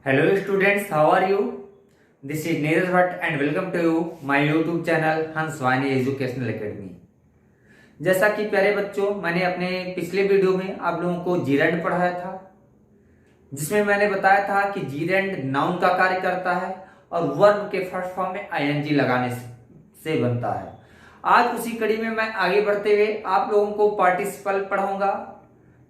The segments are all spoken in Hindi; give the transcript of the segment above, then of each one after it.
Hello students, how are you? This is Neeraj Bhatt and welcome to you my YouTube channel हंस वाणी एजुकेशनल एकेडमी। जैसा कि प्यारे बच्चों, मैंने अपने पिछले वीडियो में आप लोगों को जीरैंड पढ़ाया था, जिसमें मैंने बताया था कि जीरैंड नाउन का कार्य करता है और वर्ब के फर्स्ट फॉर्म में आईएनजी लगाने से बनता है। आज उसी कड़ी में मैं आगे बढ़ते हुए आप लोगों को पार्टिसिपल पढ़ाऊंगा।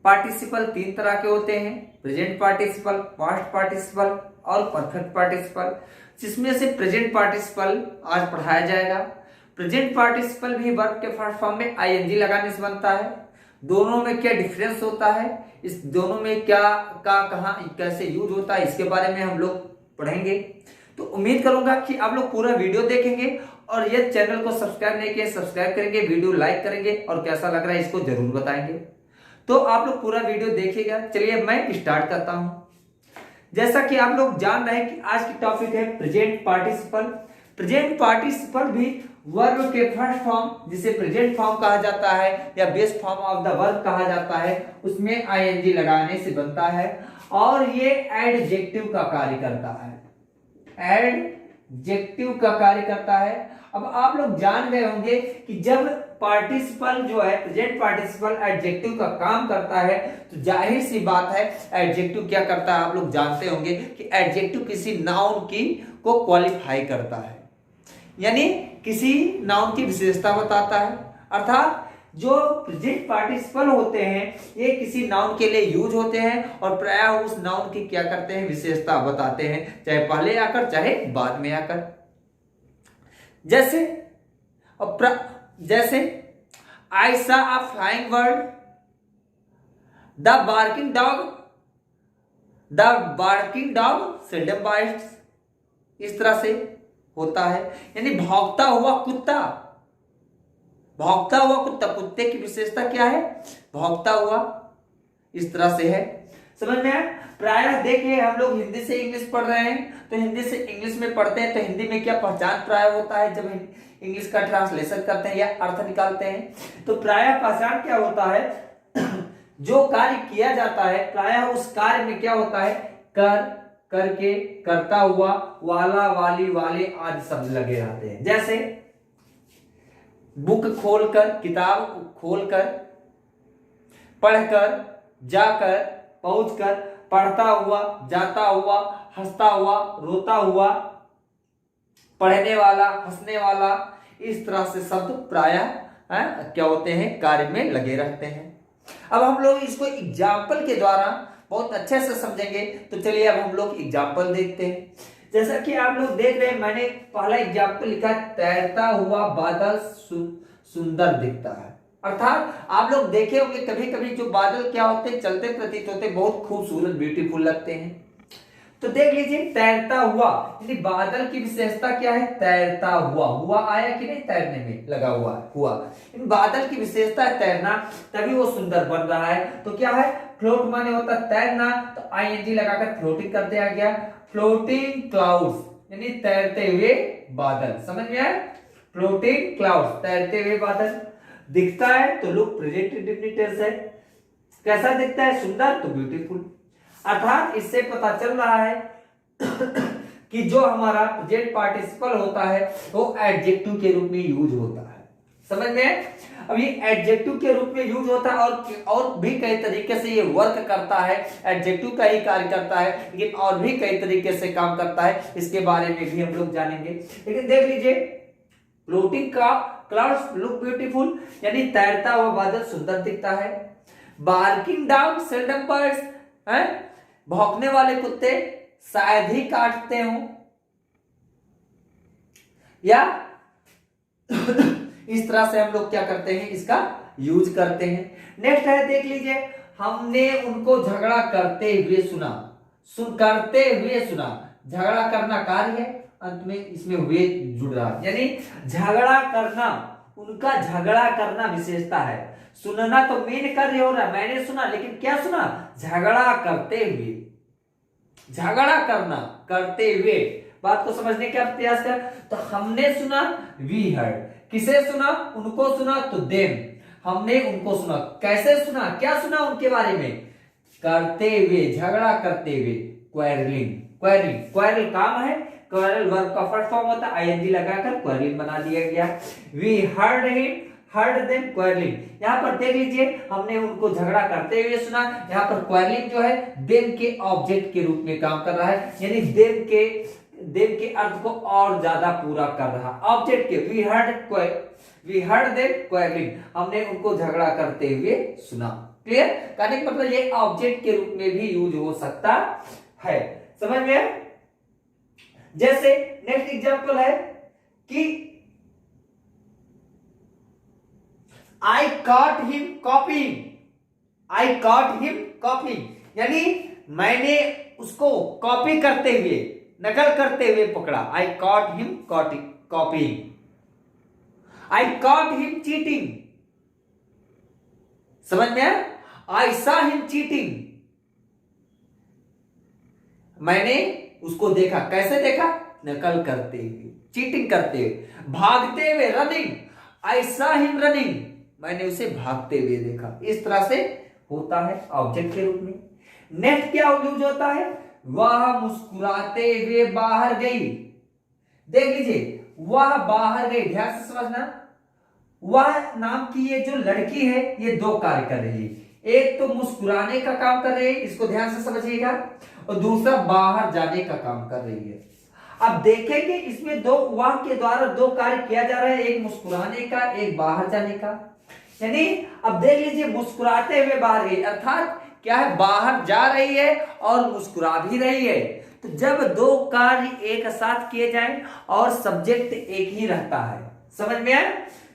पार्टिसिपल तीन तरह के होते हैं, प्रेजेंट पार्टिसिपल, पास्ट पार्टिसिपल और परफेक्ट पार्टिसिपल, जिसमें से प्रेजेंट पार्टिसिपल आज पढ़ाया जाएगा। प्रेजेंट पार्टिसिपल भी वर्ब के फर्स्ट फॉर्म में आईएनजी लगाने से बनता है। दोनों में क्या डिफरेंस होता है, इस दोनों में क्या कहां कैसे यूज होता है, इसके बारे में हम लोग पढ़ेंगे। तो उम्मीद करूंगा कि आप लोग पूरा वीडियो देखेंगे और ये चैनल को सब्सक्राइब नहीं किया सब्सक्राइब करेंगे, वीडियो लाइक करेंगे और कैसा लग रहा है इसको जरूर बताएंगे। तो आप लोग पूरा वीडियो देखिएगा। चलिए मैं स्टार्ट करता हूं। जैसा कि आप लोग जान रहे हैं कि आज की टॉपिक है प्रेजेंट पार्टिसिपल। प्रेजेंट पार्टिसिपल भी वर्ब के फर्स्ट फॉर्म, जिसे प्रेजेंट फॉर्म कहा जाता है या base form of the verb कहा जाता है, उसमें आईएनजी लगाने से बनता है और ये एडजेक्टिव का कार्य करता है। एडजेक्टिव का कार्य करता है। अब आप लोग जान गए होंगे कि जब पार्टिसिपल जो है प्रेजेंट पार्टिसिपल एडजेक्टिव का काम करता है तो जाहिर सी बात है एडजेक्टिव क्या करता है, आप लोग जानते होंगे कि एडजेक्टिव किसी नाउन की को क्वालिफाई करता है, यानी किसी नाउन की विशेषता बताता है। अर्थात जो प्रेजेंट पार्टिसिपल होते हैं ये किसी नाउन के लिए यूज होते हैं और प्रायः उस नाउन की क्या करते हैं, विशेषता बताते हैं, चाहे पहले आकर चाहे बाद में आकर। जैसे I saw a flying bird, the barking dog seldom bytes, इस तरह से होता है। यानी भौंकता हुआ कुत्ता, भौंकता हुआ कुत्ता, कुत्ते की विशेषता क्या है, भौंकता हुआ, इस तरह से है। समझ में आया? प्रायः देखिए हम लोग हिंदी से इंग्लिश पढ़ रहे हैं तो हिंदी से इंग्लिश में पढ़ते हैं तो हिंदी में क्या पहचान प्रायः होता है, जब इंग्लिश का ट्रांसलेशन करते हैं या अर्थ निकालते हैं तो प्रायः पहचान क्या होता है, जो कार्य किया जाता है प्रायः उस कार्य में क्या होता है, कर, करके, करता हुआ, वाला, वाली, वाले आदि शब्द लगे रहते हैं। जैसे बुक खोलकर, किताब खोलकर, पढ़कर, जाकर, पहुंचकर, पढ़ता हुआ, जाता हुआ, हंसता हुआ, रोता हुआ, पढ़ने वाला, हंसने वाला, इस तरह से शब्द प्रायः क्या होते हैं, कार्य में लगे रहते हैं। अब हम लोग इसको एग्जाम्पल के द्वारा बहुत अच्छे से समझेंगे। तो चलिए अब हम लोग एग्जाम्पल देखते हैं। जैसा कि आप लोग देख रहे हैं, मैंने पहला एग्जाम्पल लिखा, तैरता हुआ बादल सुंदर दिखता है। अर्थात आप लोग देखे होंगे कभी कभी जो बादल क्या होते हैं, चलते प्रतीत होते, बहुत खूबसूरत ब्यूटीफुल लगते हैं। तो देख लीजिए तैरता हुआ, यानी बादल की विशेषता क्या है, तैरता हुआ, हुआ आया कि नहीं, तैरने में लगा हुआ है, हुआ। इन बादल की विशेषता है तैरना, तभी वो सुंदर बन रहा है। तो क्या है, फ्लोट माने होता है तैरना, तो आईएनजी लगाकर फ्लोटिंग कर दिया गया। फ्लोटिंग क्लाउड्स यानी तैरते हुए बादल, समझ में आया? फ्लोटिंग क्लाउड्स, तैरते हुए बादल। दिखता है तो लुक प्रेजेंट इंडेफिनिट है, कैसा दिखता है, सुंदर, तो ब्यूटीफुल। अर्थात इससे पता चल रहा है कि जो हमारा प्रेजेंट पार्टिसिपल होता है वो एडजेक्टिव के रूप में यूज होता है। समझ में? अब ये एडजेक्टिव के रूप में यूज होता है और भी कई तरीके से ये वर्क करता है, एडजेक्टिव का ही कार्य करता है, लेकिन और भी कई तरीके से काम करता है, इसके बारे में भी हम लोग जानेंगे। लेकिन देख लीजिए, फ्लोटिंग का क्लाउड्स लुक ब्यूटीफुल, यानी तैरता हुआ बादल सुंदर दिखता है। बार्किंग डॉग सेल्डम बर्ड्स, भौंकने वाले कुत्ते शायद ही काटते हो, या इस तरह से हम लोग क्या करते हैं, इसका यूज करते हैं। नेक्स्ट है, देख लीजिए, हमने उनको झगड़ा करते हुए सुना, करते हुए सुना, झगड़ा करना कार्य है, अंत में इसमें हुए जुड़ रहा है, यानी झगड़ा करना, उनका झगड़ा करना विशेषता है। सुनना तो मेन कार्य हो रहा है, मैंने सुना, लेकिन क्या सुना, झगड़ा करते हुए, झगड़ा करना करते हुए। बात को समझने का प्रयास कर। तो हमने सुना, वी हर्ड, किसे सुना, उनको सुना, तो देम, हमने उनको सुना। कैसे सुना, क्या सुना उनके बारे में, करते हुए, झगड़ा करते हुए, क्वेरलिंग। क्वेरलिंग, क्वेरल काम है, क्वेरल वर्ब का फर्स्ट फॉर्म होता है, आईएनजी लगाकर क्वेरलिंग बना दिया गया। We heard him, heard them quarrelling. यहाँ पर देख लीजिए, हमने उनको झगड़ा करते हुए सुना। यहाँ पर क्वेरलिंग जो है देम के ऑब्जेक्ट के रूप में काम कर रहा है, यानी देम के अर्थ को और ज्यादा पूरा कर रहा। ऑब्जेक्ट के वी हर्ड देम क्वेरलिंग, हमने उनको झगड़ा करते हुए सुना। क्लियर? कहने का मतलब ये ऑब्जेक्ट के रूप में भी यूज हो सकता है। समझ में? जैसे नेक्स्ट एग्जांपल है कि आई कॉट हिम कॉपिंग। आई कॉट हिम कॉपिंग, यानी मैंने उसको कॉपी करते हुए, नकल करते हुए पकड़ा। आई कॉट हिम कॉपिंग। आई कॉट हिम चीटिंग। समझ में? आई सॉ हिम चीटिंग, मैंने उसको देखा। कैसे देखा? नकल करते हुए, चीटिंग करते हुए, भागते हुए, running. I saw him running, मैंने उसे भागते हुए देखा। इस तरह से होता है ऑब्जेक्ट के रूप में। नेक्स्ट क्या यूज होता है? वह मुस्कुराते हुए बाहर गई। देख लीजिए, वह बाहर गई, ध्यान से समझना। वह नाम की ये जो लड़की है, ये दो कार्य कर रही है। एक तो मुस्कुराने का काम कर रही है, इसको ध्यान से समझिएगा, और दूसरा बाहर जाने का काम कर रही है। अब देखेंगे इसमें दो वह के द्वारा दो कार्य किया जा रहा है, एक मुस्कुराने का, एक बाहर जाने का। यानी अब देख लीजिए, मुस्कुराते हुए बाहर गई, अर्थात क्या है? बाहर जा रही है और मुस्कुरा भी रही है। तो जब दो कार्य एक साथ किए जाएं और सब्जेक्ट एक ही रहता है, समझ में आया?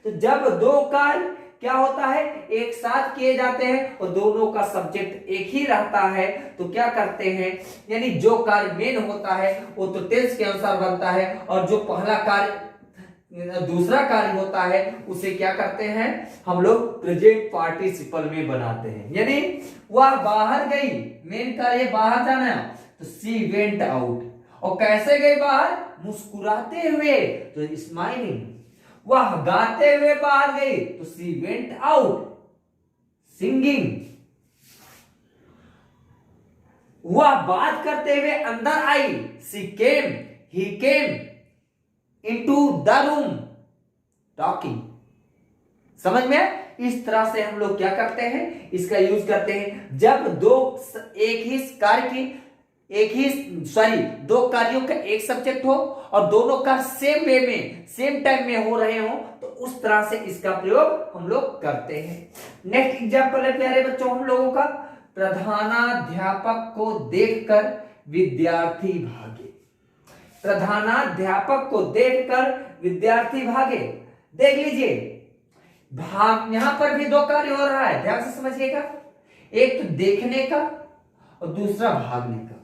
तो जब दो कार्य क्या होता है, एक साथ किए जाते हैं और दोनों का सब्जेक्ट एक ही रहता है, तो क्या करते हैं, यानी जो कार्य मेन होता है वो तो टेंस के अनुसार बनता है, और जो पहला कार्य दूसरा कार्य होता है उसे क्या करते हैं हम लोग प्रेजेंट पार्टिसिपल में बनाते हैं। यानी वह बाहर गई, मेन कार्य बाहर जाना, तो सी वेंट आउट। और कैसे गई बाहर? मुस्कुराते हुए, तो स्माइलिंग। वह गाते हुए बाहर गई, तो सी वेंट आउट सिंगिंग। वह बात करते हुए अंदर आई, she came, he came into the room talking. समझ में? इस तरह से हम लोग क्या करते हैं, इसका यूज करते हैं जब दो दो कार्यों का एक सब्जेक्ट हो और दोनों का सेम वे में, सेम टाइम में हो रहे हो, तो उस तरह से इसका प्रयोग हम लोग करते हैं। नेक्स्ट एग्जांपल है प्यारे बच्चों हम लोगों का, प्रधानाध्यापक को देखकर विद्यार्थी भागे। प्रधानाध्यापक को देखकर विद्यार्थी भागे। देख लीजिए, भाग, यहां पर भी दो कार्य हो रहा है, ध्यान से समझिएगा। एक तो देखने का और दूसरा भागने का।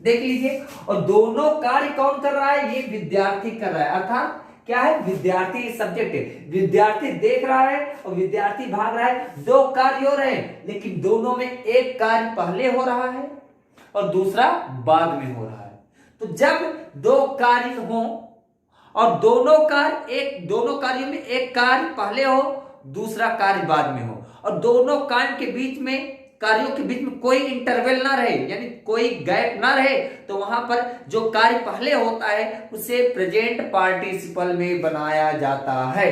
देख लीजिए, और दोनों कार्य कौन कर रहा है? ये विद्यार्थी कर रहा है। अर्थात क्या है? विद्यार्थी सब्जेक्ट है। विद्यार्थी देख रहा है और विद्यार्थी भाग रहा है। दो कार्य हो रहे हैं, लेकिन दोनों में एक कार्य पहले हो रहा है और दूसरा बाद में हो रहा है। तो जब दो कार्य हो और दोनों कार्यों में एक कार्य पहले हो, दूसरा कार्य बाद में हो, और दोनों कार्यों के बीच में कोई इंटरवल ना रहे, यानी कोई गैप ना रहे, तो वहां पर जो कार्य पहले होता है उसे प्रेजेंट पार्टिसिपल में बनाया जाता है।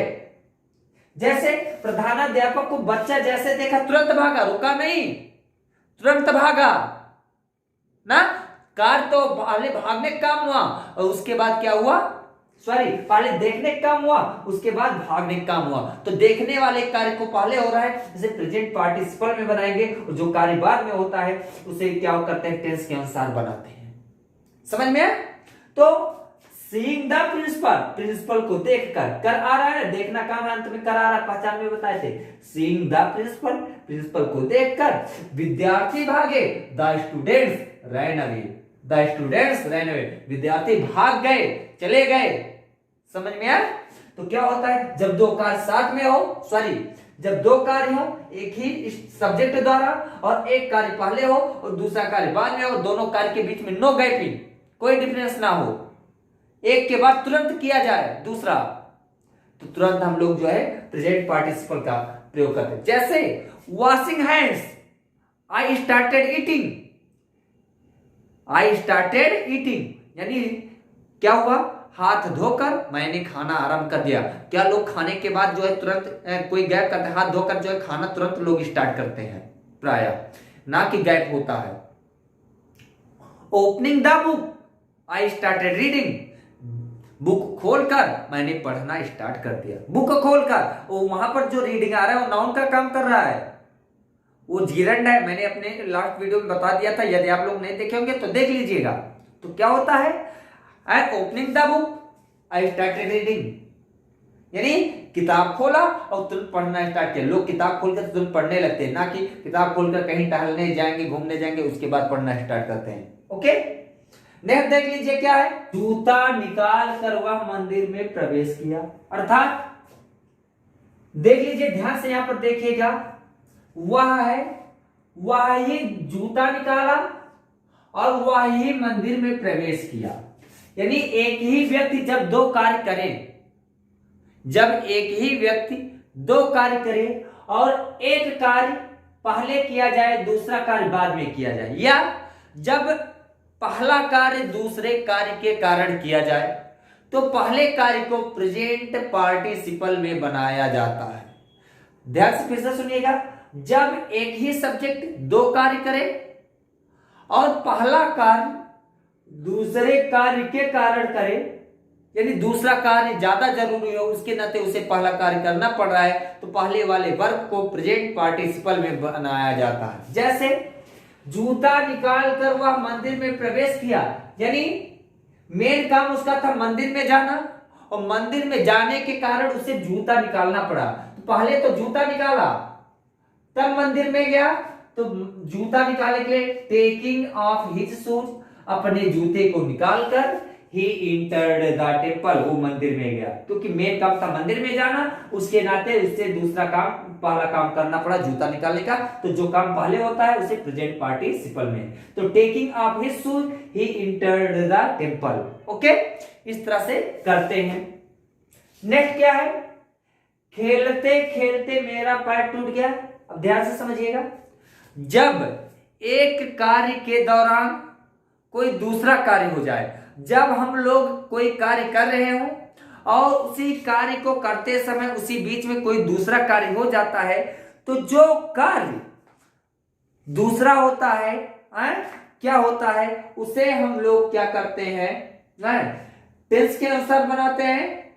जैसे प्रधानाध्यापक को बच्चा जैसे देखा तुरंत भागा, रुका नहीं, तुरंत भागा ना। कार्य तो पहले भागने का काम हुआ और उसके बाद क्या हुआ, पहले देखने का काम हुआ, उसके बाद भागने का काम हुआ। तो देखने वाले कार्य को पहले हो रहा है, जिसे प्रेजेंट पार्टिसिपल में बनाएंगे, और जो कार्य बाद में होता है उसे क्या करते हैं, टेंस के अनुसार बनाते हैं। समझ में? तो सीइंग द प्रिंसिपल को देखकर, कर आ रहा है, देखना काम है, अंत में कर आ रहा है, पहचान में बताए थे। सीइंग द प्रिंसिपल को देखकर विद्यार्थी भागे, द स्टूडेंट्स रैन अवे, विद्यार्थी भाग गए, चले गए। समझ में आया? तो क्या होता है, जब दो कार्य साथ में हो, जब दो कार्य हो एक ही सब्जेक्ट द्वारा, और एक कार्य पहले हो और दूसरा कार्य बाद में हो, दोनों कार्य के बीच में नो गैपिंग, कोई डिफरेंस ना हो, एक के बाद तुरंत किया जाए दूसरा, तो तुरंत हम लोग जो है प्रेजेंट पार्टिसिपल का प्रयोग करते हैं। जैसे washing hands, I started eating, I started eating यानी क्या हुआ, हाथ धोकर मैंने खाना आरंभ कर दिया। क्या लोग खाने के बाद जो है तुरंत कोई गैप करते हैं, हाथ धोकर जो है खाना तुरंत लोग स्टार्ट करते हैं प्राय, ना कि गैप होता है। Opening the book, I started reading, book खोलकर मैंने पढ़ना स्टार्ट कर दिया। बुक खोलकर, वो वहां पर जो रीडिंग आ रहा है वो नाउन का काम कर रहा है, वो जीरंड है। मैंने अपने लास्ट वीडियो में बता दिया था, यदि आप लोग नहीं देखे होंगे तो देख लीजिएगा। तो क्या होता है, I opening the book I started reading, यानी किताब खोला और तुरंत पढ़ना स्टार्ट किया। लोग किताब खोलकर तुरंत पढ़ने लगते हैं, ना कि किताब खोलकर कहीं टहलने जाएंगे, घूमने जाएंगे, उसके बाद पढ़ना स्टार्ट करते हैं। ओके, नेक्स्ट देख लीजिए क्या है, जूता निकाल कर वह मंदिर में प्रवेश किया। अर्थात देख लीजिए ध्यान से, यहां पर देखिएगा, वह है, वह ही जूता निकाला और वह ही मंदिर में प्रवेश किया। यानी एक ही व्यक्ति जब दो कार्य करे, जब एक ही व्यक्ति दो कार्य करे और एक कार्य पहले किया जाए, दूसरा कार्य बाद में किया जाए, या जब पहला कार्य दूसरे कार्य के कारण किया जाए तो पहले कार्य को प्रेजेंट पार्टिसिपल में बनाया जाता है। ध्यान से फिर से सुनिएगा, जब एक ही सब्जेक्ट दो कार्य करे और पहला कार्य दूसरे कार्य के कारण करे, यानी दूसरा कार्य ज्यादा जरूरी हो, उसके नाते उसे पहला कार्य करना पड़ रहा है, तो पहले वाले वर्ब को प्रेजेंट पार्टिसिपल में बनाया जाता है। जैसे जूता निकाल कर वह मंदिर में प्रवेश किया, यानी मेन काम उसका था मंदिर में जाना, और मंदिर में जाने के कारण उसे जूता निकालना पड़ा। तो पहले तो जूता निकाला, तब मंदिर में गया, तो जूता निकालने के लिए टेकिंग ऑफ हिज शूज, अपने जूते को निकालकर ही इंटर्ड द टेम्पल, वो मंदिर में गया, क्योंकि मेन काम था मंदिर में जाना, उसके नाते उससे दूसरा काम, पहला काम करना पड़ा जूता निकालने का। तो जो काम पहले होता है उसे प्रेजेंट पार्टिसिपल में, तो taking of his shoes he entered the temple. Okay, इस तरह से करते हैं। नेक्स्ट क्या है, खेलते खेलते मेरा पैर टूट गया। अब ध्यान से समझिएगा, जब एक कार्य के दौरान कोई दूसरा कार्य हो जाए, जब हम लोग कोई कार्य कर रहे हो और उसी कार्य को करते समय उसी बीच में कोई दूसरा कार्य हो जाता है, तो जो कार्य दूसरा होता है, क्या होता है, उसे हम लोग क्या करते हैं, टेंस के अनुसार बनाते हैं,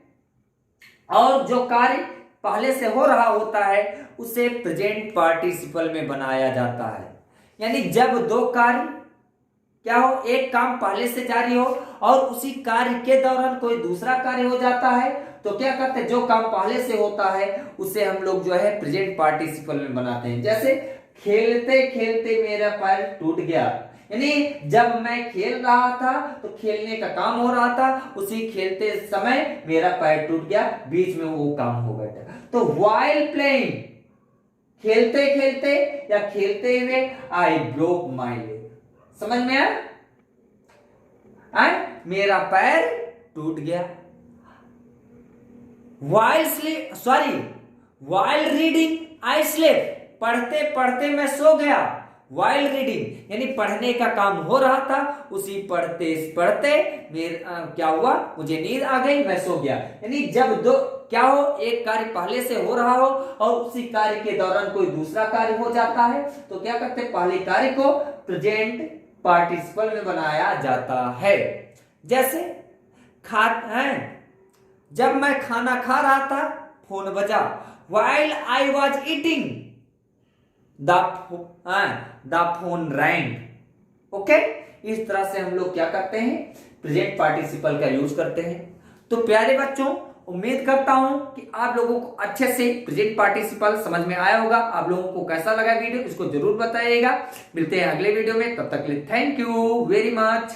और जो कार्य पहले से हो रहा होता है उसे प्रेजेंट पार्टिसिपल में बनाया जाता है। यानी जब दो कार्य क्या हो, एक काम पहले से जारी हो और उसी कार्य के दौरान कोई दूसरा कार्य हो जाता है, तो क्या करते हैं, जो काम पहले से होता है उसे हम लोग जो है प्रेजेंट पार्टिसिपल में बनाते हैं। जैसे खेलते खेलते मेरा पैर टूट गया, यानी जब मैं खेल रहा था तो खेलने का काम हो रहा था, उसी खेलते समय मेरा पैर टूट गया, बीच में वो काम हो गया। तो व्हाइल प्लेइंग, खेलते खेलते या खेलते हुए, आई ब्रोक माई लेग। समझ में आया, मेरा पैर टूट गया। वाइल रीडिंग आई स्लेप, पढ़ते पढ़ते मैं सो गया। वाइल रीडिंग यानी पढ़ने का काम हो रहा था, उसी पढ़ते पढ़ते क्या हुआ, मुझे नींद आ गई, मैं सो गया। यानी जब दो क्या हो, एक कार्य पहले से हो रहा हो और उसी कार्य के दौरान कोई दूसरा कार्य हो जाता है, तो क्या करते हैं, पहले कार्य को प्रेजेंट पार्टिसिपल में बनाया जाता है। जैसे जब मैं खाना खा रहा था फोन बजा, while I was eating the phone rang। Okay, इस तरह से हम लोग क्या करते हैं, प्रेजेंट पार्टिसिपल का यूज करते हैं। तो प्यारे बच्चों, उम्मीद करता हूं कि आप लोगों को अच्छे से प्रेजेंट पार्टिसिपल समझ में आया होगा। आप लोगों को कैसा लगा वीडियो, इसको जरूर बताइएगा। मिलते हैं अगले वीडियो में, तब तक के लिए थैंक यू वेरी मच।